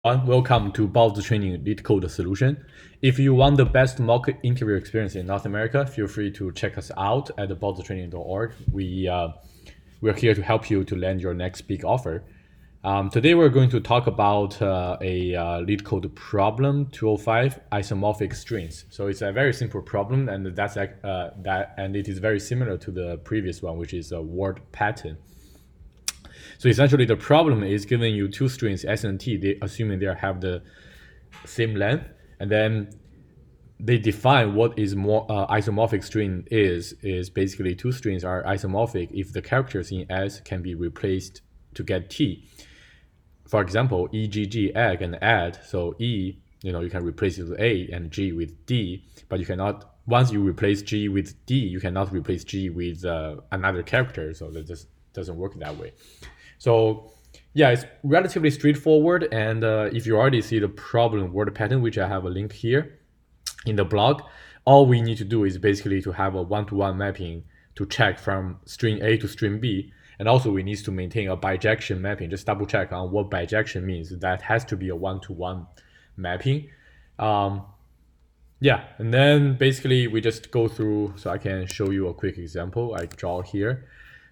Welcome to Baozi Training Leetcode solution. If you want the best mock interview experience in North America, feel free to check us out at baozitraining.org. We're here to help you to land your next big offer. Today we're going to talk about a Leetcode problem 205 isomorphic strings. So it's a very simple problem, and that's and it is very similar to the previous one, which is a word pattern. So essentially, the problem is giving you two strings S and T, assuming they have the same length, and then they define what is more isomorphic string is basically two strings are isomorphic if the characters in S can be replaced to get T. For example, EGG, egg, and add. So E, you can replace it with A and G with D, but you cannot. Once you replace G with D, you cannot replace G with another character. So that just doesn't work that way. So yeah, it's relatively straightforward. And if you already see the problem word pattern, which I have a link here in the blog, all we need to do is basically to have a one-to-one mapping to check from string A to string B. And also we need to maintain a bijection mapping. Just double check on what bijection means. That has to be a one-to-one mapping. Yeah, and then basically we just go through, so I can show you a quick example I draw here.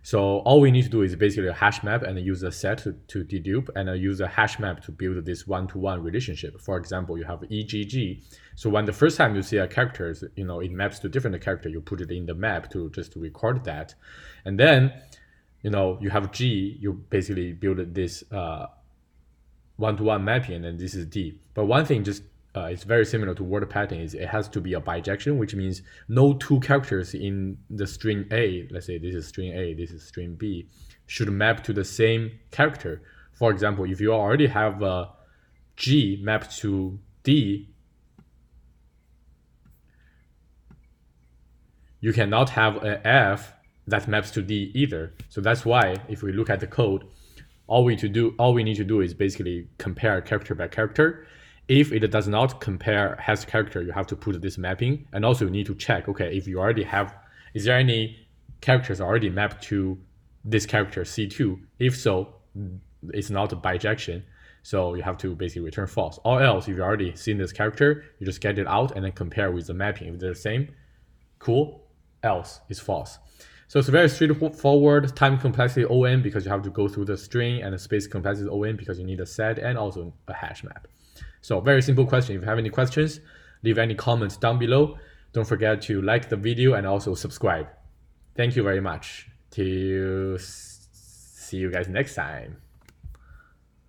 So all we need to do is basically a hash map and use a set to dedupe and use a hash map to build this one-to-one relationship. For example, you have EGG. So when the first time you see a character, it maps to different character, you put it in the map to just record that. And then, you have G, you basically build this one-to-one mapping, and then this is D. But one thing it's very similar to word pattern is it has to be a bijection, which means no two characters in the string A, let's say this is string A, this is string B, should map to the same character. For example, if you already have a G mapped to D, you cannot have an F that maps to D either. So that's why if we look at the code, all we need to do is basically compare character by character. If it does not compare has character, you have to put this mapping, and also you need to check, okay, if you already have, is there any characters already mapped to this character C2? If so, it's not a bijection, so you have to basically return false. Or else, if you already seen this character, you just get it out and then compare with the mapping. If they're the same, cool, else it's false. So it's very straightforward. Time complexity O(n) because you have to go through the string, and the space complexity O(n) because you need a set and also a hash map. So very simple question. If you have any questions, leave any comments down below. Don't forget to like the video and also subscribe. Thank you very much. See you guys next time.